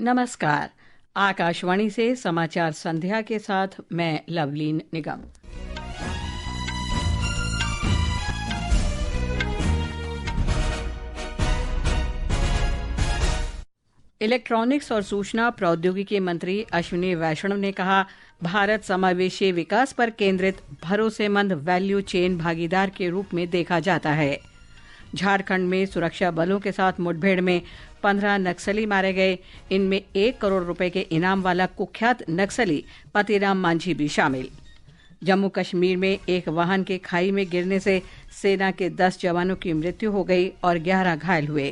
नमस्कार। आकाशवाणी से समाचार संध्या के साथ मैं लवलीन निगम। इलेक्ट्रॉनिक्स और सूचना प्रौद्योगिकी मंत्री अश्विनी वैष्णव ने कहा, भारत समावेशी विकास पर केंद्रित भरोसेमंद वैल्यू चेन भागीदार के रूप में देखा जाता है। झारखंड में सुरक्षा बलों के साथ मुठभेड़ में 15 नक्सली मारे गए। इनमें 1 करोड़ रुपए के इनाम वाला कुख्यात नक्सली पतिराम मांझी भी शामिल। जम्मू कश्मीर में एक वाहन के खाई में गिरने से सेना के 10 जवानों की मृत्यु हो गई और 11 घायल हुए।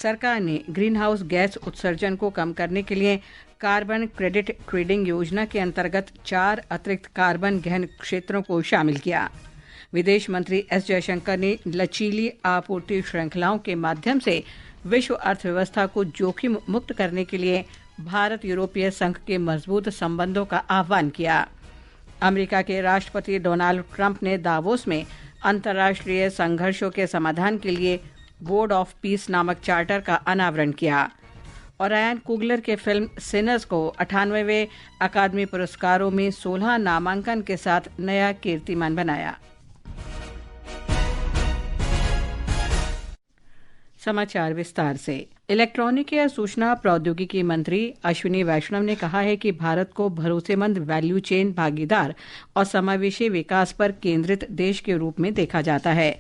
सरकार ने ग्रीन हाउस गैस उत्सर्जन को कम करने के लिए कार्बन क्रेडिट ट्रेडिंग योजना के अंतर्गत 4 अतिरिक्त कार्बन गहन क्षेत्रों को शामिल किया। विदेश मंत्री एस जयशंकर ने लचीली आपूर्ति श्रृंखलाओं के माध्यम से विश्व अर्थव्यवस्था को जोखिम मुक्त करने के लिए भारत यूरोपीय संघ के मजबूत संबंधों का आह्वान किया। अमेरिका के राष्ट्रपति डोनाल्ड ट्रंप ने दावोस में अंतर्राष्ट्रीय संघर्षों के समाधान के लिए बोर्ड ऑफ पीस नामक चार्टर का अनावरण किया। और रायन कुगलर के फिल्म सिनर्स को 98वें अकादमी पुरस्कारों में 16 नामांकन के साथ नया कीर्तिमान बनाया। समाचार विस्तार से। इलेक्ट्रॉनिक या सूचना प्रौद्योगिकी मंत्री अश्विनी वैष्णव ने कहा है कि भारत को भरोसेमंद वैल्यू चेन भागीदार और समावेशी विकास पर केंद्रित देश के रूप में देखा जाता है।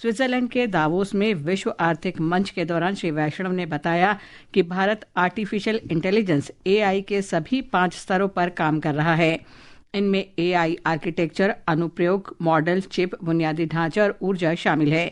स्विट्जरलैंड के दावोस में विश्व आर्थिक मंच के दौरान श्री वैष्णव ने बताया कि भारत आर्टिफिशियल इंटेलिजेंस AI के सभी 5 स्तरों पर काम कर रहा है। इनमें AI आर्किटेक्चर, अनुप्रयोग, मॉडल, चिप, बुनियादी ढांचा और ऊर्जा शामिल है।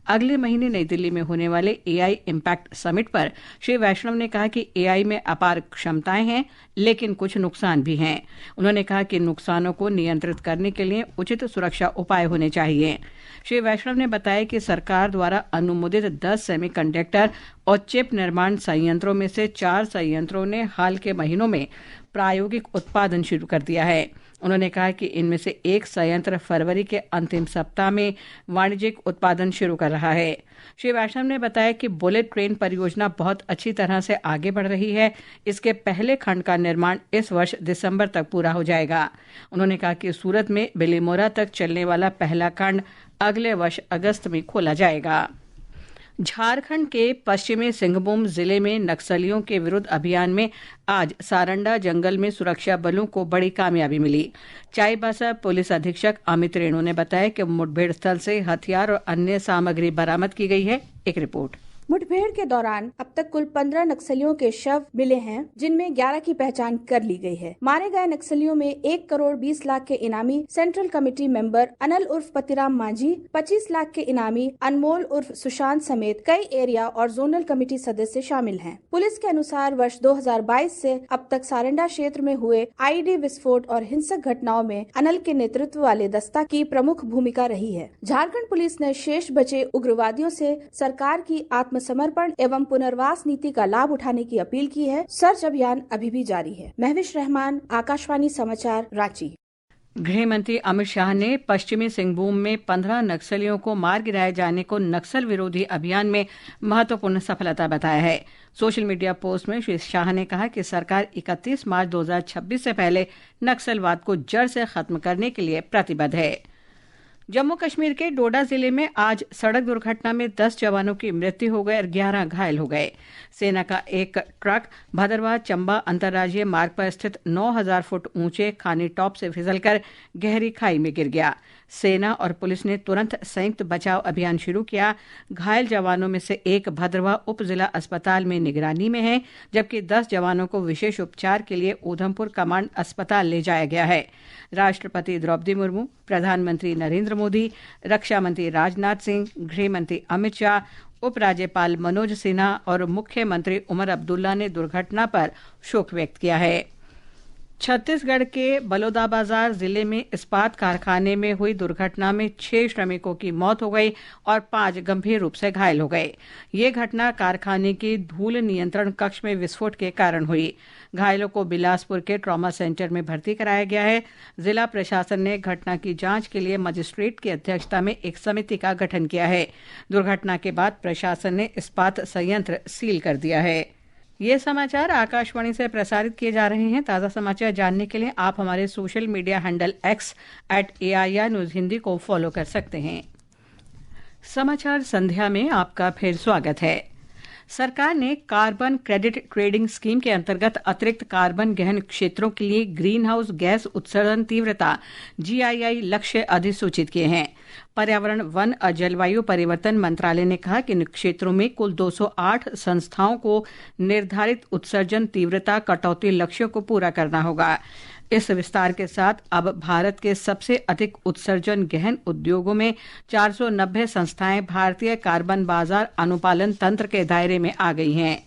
अगले महीने नई दिल्ली में होने वाले AI इम्पैक्ट समिट पर श्री वैष्णव ने कहा कि AI में अपार क्षमताएं हैं, लेकिन कुछ नुकसान भी हैं। उन्होंने कहा कि नुकसानों को नियंत्रित करने के लिए उचित सुरक्षा उपाय होने चाहिए। श्री वैष्णव ने बताया कि सरकार द्वारा अनुमोदित 10 सेमीकंडक्टर और चिप निर्माण संयंत्रों में से 4 संयंत्रों ने हाल के महीनों में प्रायोगिक उत्पादन शुरू कर दिया है। उन्होंने कहा कि इनमें से एक संयंत्र फरवरी के अंतिम सप्ताह में वाणिज्यिक उत्पादन शुरू कर रहा है। श्री वैष्णव ने बताया कि बुलेट ट्रेन परियोजना बहुत अच्छी तरह से आगे बढ़ रही है। इसके पहले खंड का निर्माण इस वर्ष दिसंबर तक पूरा हो जाएगा। उन्होंने कहा कि सूरत में बिलीमोरा तक चलने वाला पहला खंड अगले वर्ष अगस्त में खोला जाएगा। झारखंड के पश्चिमी सिंहभूम जिले में नक्सलियों के विरुद्ध अभियान में आज सारंडा जंगल में सुरक्षा बलों को बड़ी कामयाबी मिली। चाईबासा पुलिस अधीक्षक अमित रेणु ने बताया कि मुठभेड़ स्थल से हथियार और अन्य सामग्री बरामद की गई है। एक रिपोर्ट। मुठभेड़ के दौरान अब तक कुल 15 नक्सलियों के शव मिले हैं, जिनमें 11 की पहचान कर ली गई है। मारे गए नक्सलियों में 1 करोड़ 20 लाख के इनामी सेंट्रल कमेटी मेंबर अनल उर्फ पतिराम मांझी, 25 लाख के इनामी अनमोल उर्फ सुशांत समेत कई एरिया और जोनल कमेटी सदस्य शामिल हैं। पुलिस के अनुसार वर्ष 2022 से अब तक सारंडा क्षेत्र में हुए IED विस्फोट और हिंसक घटनाओं में अनल के नेतृत्व वाले दस्ता की प्रमुख भूमिका रही है। झारखंड पुलिस ने शेष बचे उग्रवादियों से सरकार की समर्पण एवं पुनर्वास नीति का लाभ उठाने की अपील की है। सर्च अभियान अभी भी जारी है। महविश रहमान, आकाशवाणी समाचार, रांची। गृह मंत्री अमित शाह ने पश्चिमी सिंहभूम में 15 नक्सलियों को मार गिराए जाने को नक्सल विरोधी अभियान में महत्वपूर्ण सफलता बताया है। सोशल मीडिया पोस्ट में श्री शाह ने कहा कि सरकार 31 मार्च 2026 से पहले नक्सलवाद को जड़ से खत्म करने के लिए प्रतिबद्ध है। जम्मू कश्मीर के डोडा जिले में आज सड़क दुर्घटना में 10 जवानों की मृत्यु हो गई और 11 घायल हो गए। सेना का एक ट्रक भदरवाह चंबा अंतर्राज्यीय मार्ग पर स्थित 9000 फुट ऊंचे खानी टॉप से फिसलकर गहरी खाई में गिर गया। सेना और पुलिस ने तुरंत संयुक्त बचाव अभियान शुरू किया। घायल जवानों में से एक भदरवाह उप जिला अस्पताल में निगरानी में है, जबकि 10 जवानों को विशेष उपचार के लिए उधमपुर कमांड अस्पताल ले जाया गया है। राष्ट्रपति द्रौपदी मुर्मू, प्रधानमंत्री नरेंद्र मोदी, रक्षा मंत्री राजनाथ सिंह, गृह मंत्री अमित शाह, उपराज्यपाल मनोज सिन्हा और मुख्यमंत्री उमर अब्दुल्ला ने दुर्घटना पर शोक व्यक्त किया है। छत्तीसगढ़ के बलौदाबाजार जिले में इस्पात कारखाने में हुई दुर्घटना में 6 श्रमिकों की मौत हो गई और 5 गंभीर रूप से घायल हो गए। ये घटना कारखाने की धूल नियंत्रण कक्ष में विस्फोट के कारण हुई। घायलों को बिलासपुर के ट्रॉमा सेंटर में भर्ती कराया गया है। जिला प्रशासन ने घटना की जांच के लिए मजिस्ट्रेट की अध्यक्षता में एक समिति का गठन किया है। दुर्घटना के बाद प्रशासन ने इस्पात संयंत्र सील कर दिया है। ये समाचार आकाशवाणी से प्रसारित किए जा रहे हैं। ताज़ा समाचार जानने के लिए आप हमारे social media handle X @AIR news Hindi को फॉलो कर सकते हैं। समाचार संध्या में आपका फिर स्वागत है। सरकार ने कार्बन क्रेडिट ट्रेडिंग स्कीम के अंतर्गत अतिरिक्त कार्बन गहन क्षेत्रों के लिए ग्रीन हाउस गैस उत्सर्जन तीव्रता GII लक्ष्य अधिसूचित किए हैं। पर्यावरण, वन और जलवायु परिवर्तन मंत्रालय ने कहा कि इन क्षेत्रों में कुल 208 संस्थाओं को निर्धारित उत्सर्जन तीव्रता कटौती लक्ष्यों को पूरा करना होगा। इस विस्तार के साथ अब भारत के सबसे अधिक उत्सर्जन गहन उद्योगों में 490 संस्थाएं भारतीय कार्बन बाजार अनुपालन तंत्र के दायरे में आ गई हैं।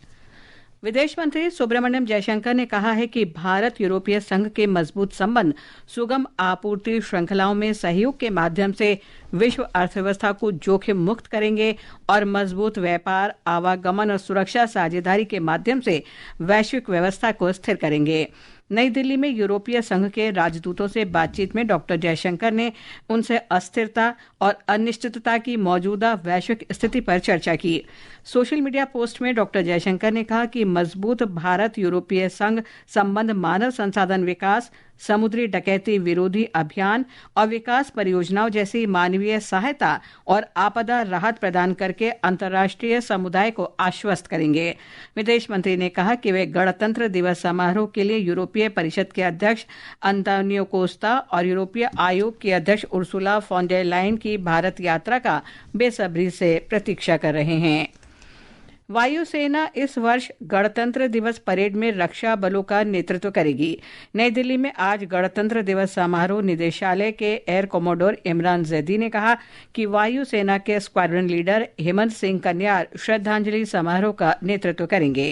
विदेश मंत्री सुब्रमण्यम जयशंकर ने कहा है कि भारत यूरोपीय संघ के मजबूत संबंध सुगम आपूर्ति श्रृंखलाओं में सहयोग के माध्यम से विश्व अर्थव्यवस्था को जोखिम मुक्त करेंगे और मजबूत व्यापार, आवागमन और सुरक्षा साझेदारी के माध्यम से वैश्विक व्यवस्था को स्थिर करेंगे। नई दिल्ली में यूरोपीय संघ के राजदूतों से बातचीत में डॉक्टर जयशंकर ने उनसे अस्थिरता और अनिश्चितता की मौजूदा वैश्विक स्थिति पर चर्चा की। सोशल मीडिया पोस्ट में डॉक्टर जयशंकर ने कहा कि मजबूत भारत यूरोपीय संघ संबंध मानव संसाधन विकास, समुद्री डकैती विरोधी अभियान और विकास परियोजनाओं जैसी मानवीय सहायता और आपदा राहत प्रदान करके अंतर्राष्ट्रीय समुदाय को आश्वस्त करेंगे। विदेश मंत्री ने कहा कि वे गणतंत्र दिवस समारोह के लिए यूरोपीय परिषद के अध्यक्ष अंतोनियो कोस्टा और यूरोपीय आयोग की अध्यक्ष उर्सुला फॉन डर लायन की भारत यात्रा का बेसब्री से प्रतीक्षा कर रहे हैं। वायुसेना इस वर्ष गणतंत्र दिवस परेड में रक्षा बलों का नेतृत्व करेगी। नई दिल्ली में आज गणतंत्र दिवस समारोह निदेशालय के एयर कमोडोर इमरान जैदी ने कहा कि वायुसेना के स्क्वाड्रन लीडर हेमंत सिंह कन्यार श्रद्धांजलि समारोह का नेतृत्व करेंगे।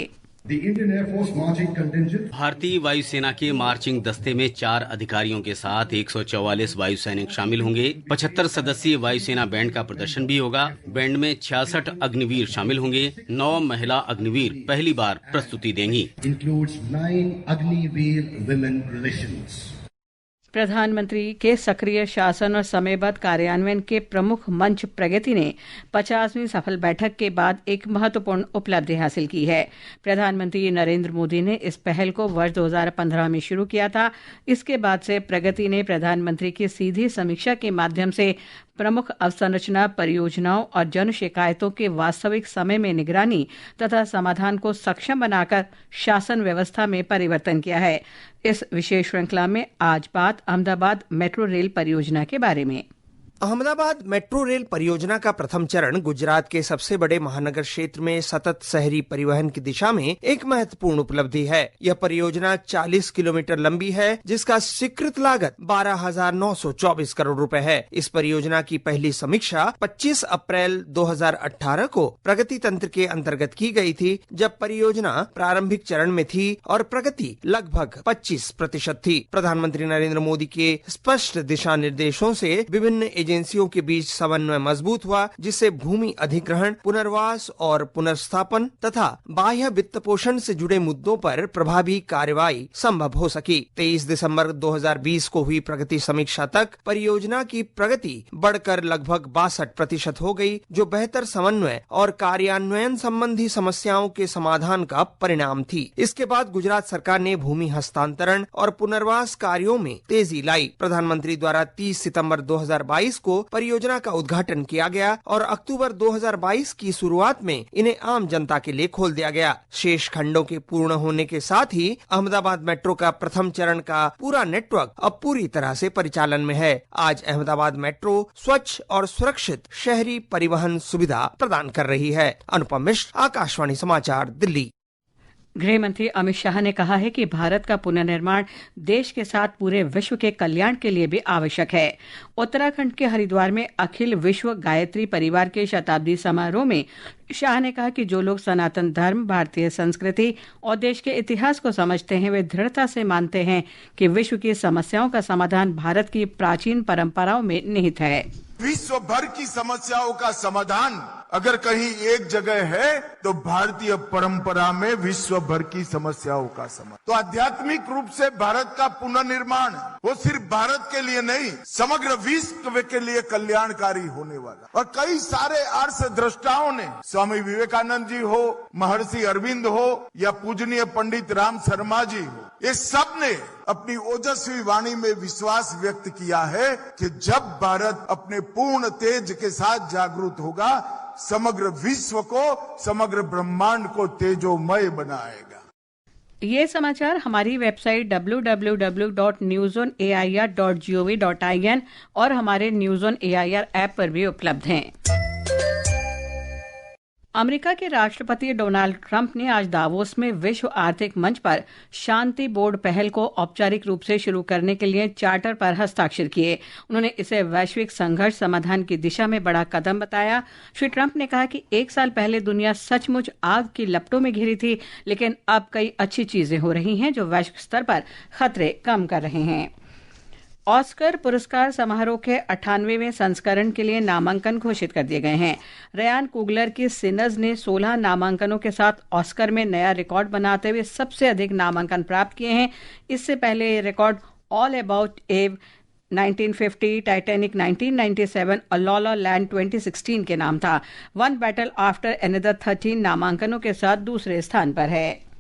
भारतीय वायुसेना के मार्चिंग दस्ते में 4 अधिकारियों के साथ 144 वायु सैनिक शामिल होंगे। 75 सदस्यीय वायुसेना बैंड का प्रदर्शन भी होगा। बैंड में 66 अग्निवीर शामिल होंगे। 9 महिला अग्निवीर पहली बार प्रस्तुति देंगी। प्रधानमंत्री के सक्रिय शासन और समयबद्ध कार्यान्वयन के प्रमुख मंच प्रगति ने 50वीं सफल बैठक के बाद एक महत्वपूर्ण उपलब्धि हासिल की है। प्रधानमंत्री नरेंद्र मोदी ने इस पहल को वर्ष 2015 में शुरू किया था। इसके बाद से प्रगति ने प्रधानमंत्री की सीधी समीक्षा के माध्यम से प्रमुख अवसंरचना परियोजनाओं और जन शिकायतों के वास्तविक समय में निगरानी तथा समाधान को सक्षम बनाकर शासन व्यवस्था में परिवर्तन किया है। इस विशेष श्रृंखला में आज बात अहमदाबाद मेट्रो रेल परियोजना के बारे में। अहमदाबाद मेट्रो रेल परियोजना का प्रथम चरण गुजरात के सबसे बड़े महानगर क्षेत्र में सतत शहरी परिवहन की दिशा में एक महत्वपूर्ण उपलब्धि है। यह परियोजना 40 किलोमीटर लंबी है, जिसका स्वीकृत लागत 12,924 करोड़ रुपए है। इस परियोजना की पहली समीक्षा 25 अप्रैल 2018 को प्रगति तंत्र के अंतर्गत की गई थी, जब परियोजना प्रारंभिक चरण में थी और प्रगति लगभग 25% थी। प्रधानमंत्री नरेंद्र मोदी के स्पष्ट दिशा निर्देशों से विभिन्न एजेंसियों के बीच समन्वय मजबूत हुआ, जिससे भूमि अधिग्रहण, पुनर्वास और पुनर्स्थापन तथा बाह्य वित्त पोषण से जुड़े मुद्दों पर प्रभावी कार्रवाई संभव हो सकी। 23 दिसंबर 2020 को हुई प्रगति समीक्षा तक परियोजना की प्रगति बढ़कर लगभग 62% हो गई, जो बेहतर समन्वय और कार्यान्वयन संबंधी समस्याओं के समाधान का परिणाम थी। इसके बाद गुजरात सरकार ने भूमि हस्तांतरण और पुनर्वास कार्यों में तेजी लाई। प्रधानमंत्री द्वारा 30 सितंबर 2022 को परियोजना का उद्घाटन किया गया और अक्टूबर 2022 की शुरुआत में इन्हें आम जनता के लिए खोल दिया गया। शेष खंडों के पूर्ण होने के साथ ही अहमदाबाद मेट्रो का प्रथम चरण का पूरा नेटवर्क अब पूरी तरह से परिचालन में है। आज अहमदाबाद मेट्रो स्वच्छ और सुरक्षित शहरी परिवहन सुविधा प्रदान कर रही है। अनुपम मिश्र, आकाशवाणी समाचार, दिल्ली। गृह मंत्री अमित शाह ने कहा है कि भारत का पुनर्निर्माण देश के साथ पूरे विश्व के कल्याण के लिए भी आवश्यक है। उत्तराखंड के हरिद्वार में अखिल विश्व गायत्री परिवार के शताब्दी समारोह में शाह ने कहा कि जो लोग सनातन धर्म, भारतीय संस्कृति और देश के इतिहास को समझते हैं, वे दृढ़ता से मानते हैं कि विश्व की समस्याओं का समाधान भारत की प्राचीन परंपराओं में निहित है। विश्व भर की समस्याओं का समाधान अगर कहीं एक जगह है तो भारतीय परंपरा में विश्व भर की समस्याओं का समाधान। तो आध्यात्मिक रूप से भारत का पुनर्निर्माण वो सिर्फ भारत के लिए नहीं, समग्र विश्व के लिए कल्याणकारी होने वाला। और कई सारे आर्ष द्रष्टाओं ने, स्वामी विवेकानंद जी हो, महर्षि अरविंद हो या पूजनीय पंडित राम शर्मा जी हो, ये सब ने अपनी ओजस्वी वाणी में विश्वास व्यक्त किया है कि जब भारत अपने पूर्ण तेज के साथ जागरूक होगा, समग्र विश्व को, समग्र ब्रह्मांड को तेजोमय बनाएगा। ये समाचार हमारी वेबसाइट www.newsonair.gov.in और हमारे न्यूज़ ऑन एआईआर ऐप पर भी उपलब्ध हैं। अमेरिका के राष्ट्रपति डोनाल्ड ट्रंप ने आज दावोस में विश्व आर्थिक मंच पर शांति बोर्ड पहल को औपचारिक रूप से शुरू करने के लिए चार्टर पर हस्ताक्षर किए। उन्होंने इसे वैश्विक संघर्ष समाधान की दिशा में बड़ा कदम बताया। श्री ट्रंप ने कहा कि 1 साल पहले दुनिया सचमुच आग की लपटों में घिरी थी, लेकिन अब कई अच्छी चीजें हो रही हैं जो वैश्विक स्तर पर खतरे कम कर रहे हैं। ऑस्कर पुरस्कार समारोह के 98वें संस्करण के लिए नामांकन घोषित कर दिए गए हैं। रयान कुगलर की सिनर्स ने 16 नामांकनों के साथ ऑस्कर में नया रिकॉर्ड बनाते हुए सबसे अधिक नामांकन प्राप्त किए हैं। इससे पहले ये रिकॉर्ड ऑल अबाउट एव 1950, टाइटैनिक 1997 और ला ला लैंड 2016 के नाम था। वन बैटल आफ्टर अनदर 13 नामांकनों के साथ दूसरे स्थान पर है।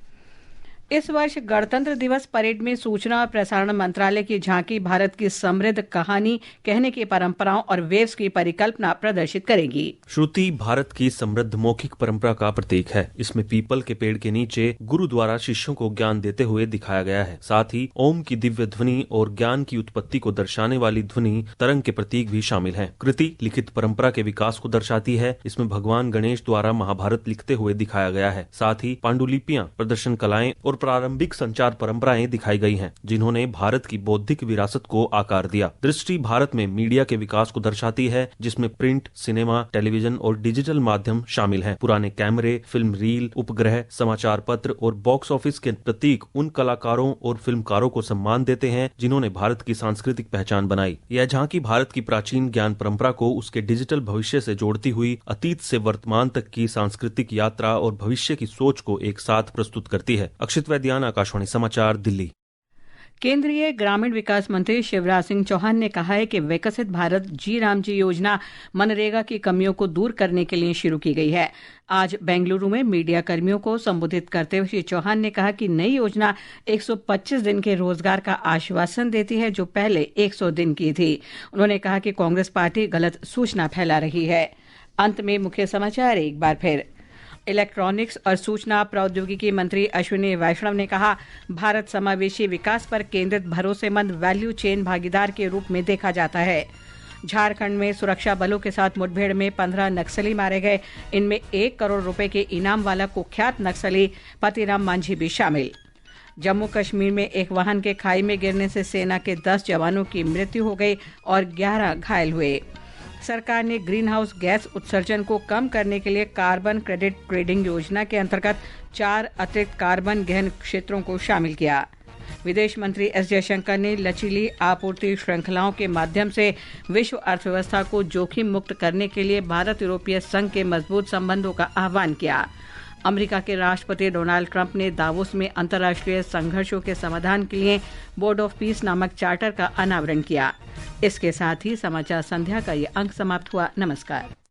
इस वर्ष गणतंत्र दिवस परेड में सूचना और प्रसारण मंत्रालय की झांकी भारत की समृद्ध कहानी कहने की परंपराओं और वेव्स की परिकल्पना प्रदर्शित करेगी। श्रुति भारत की समृद्ध मौखिक परंपरा का प्रतीक है। इसमें पीपल के पेड़ के नीचे गुरु द्वारा शिष्यों को ज्ञान देते हुए दिखाया गया है। साथ ही ओम की दिव्य ध्वनि और ज्ञान की उत्पत्ति को दर्शाने वाली ध्वनि तरंग के प्रतीक भी शामिल हैं। कृति लिखित परंपरा के विकास को दर्शाती है। इसमें भगवान गणेश द्वारा महाभारत लिखते हुए दिखाया गया है। साथ ही पांडुलिपियां, प्रदर्शन कलाएं और प्रारंभिक संचार परंपराएं दिखाई गई हैं, जिन्होंने भारत की बौद्धिक विरासत को आकार दिया। दृष्टि भारत में मीडिया के विकास को दर्शाती है, जिसमें प्रिंट, सिनेमा, टेलीविजन और डिजिटल माध्यम शामिल हैं। पुराने कैमरे, फिल्म रील, उपग्रह, समाचार पत्र और बॉक्स ऑफिस के प्रतीक उन कलाकारों और फिल्मकारों को सम्मान देते हैं जिन्होंने भारत की सांस्कृतिक पहचान बनाई। यह झांकी भारत की प्राचीन ज्ञान परंपरा को उसके डिजिटल भविष्य से जोड़ती हुई अतीत से वर्तमान तक की सांस्कृतिक यात्रा और भविष्य की सोच को एक साथ प्रस्तुत करती है। अक्षित वैद्यान, आकाशवाणी समाचार, दिल्ली। केंद्रीय ग्रामीण विकास मंत्री शिवराज सिंह चौहान ने कहा है कि विकसित भारत जी राम जी योजना मनरेगा की कमियों को दूर करने के लिए शुरू की गई है। आज बेंगलुरु में मीडिया कर्मियों को संबोधित करते हुए श्री चौहान ने कहा कि नई योजना 125 दिन के रोजगार का आश्वासन देती है, जो पहले 100 दिन की थी। उन्होंने कहा कि कांग्रेस पार्टी गलत सूचना फैला रही है। अंत में मुख्य समाचार एक बार फिर। इलेक्ट्रॉनिक्स और सूचना प्रौद्योगिकी मंत्री अश्विनी वैष्णव ने कहा, भारत समावेशी विकास पर केंद्रित भरोसेमंद वैल्यू चेन भागीदार के रूप में देखा जाता है। झारखंड में सुरक्षा बलों के साथ मुठभेड़ में 15 नक्सली मारे गए। इनमें 1 करोड़ रुपए के इनाम वाला कुख्यात नक्सली पतिराम मांझी भी शामिल। जम्मू कश्मीर में एक वाहन के खाई में गिरने से सेना के 10 जवानों की मृत्यु हो गई और 11 घायल हुए। सरकार ने ग्रीन हाउस गैस उत्सर्जन को कम करने के लिए कार्बन क्रेडिट ट्रेडिंग योजना के अंतर्गत 4 अतिरिक्त कार्बन गहन क्षेत्रों को शामिल किया। विदेश मंत्री एस जयशंकर ने लचीली आपूर्ति श्रृंखलाओं के माध्यम से विश्व अर्थव्यवस्था को जोखिम मुक्त करने के लिए भारत यूरोपीय संघ के मजबूत संबंधों का आह्वान किया। अमेरिका के राष्ट्रपति डोनाल्ड ट्रंप ने दावोस में अंतर्राष्ट्रीय संघर्षों के समाधान के लिए बोर्ड ऑफ पीस नामक चार्टर का अनावरण किया। इसके साथ ही समाचार संध्या का ये अंक समाप्त हुआ। नमस्कार।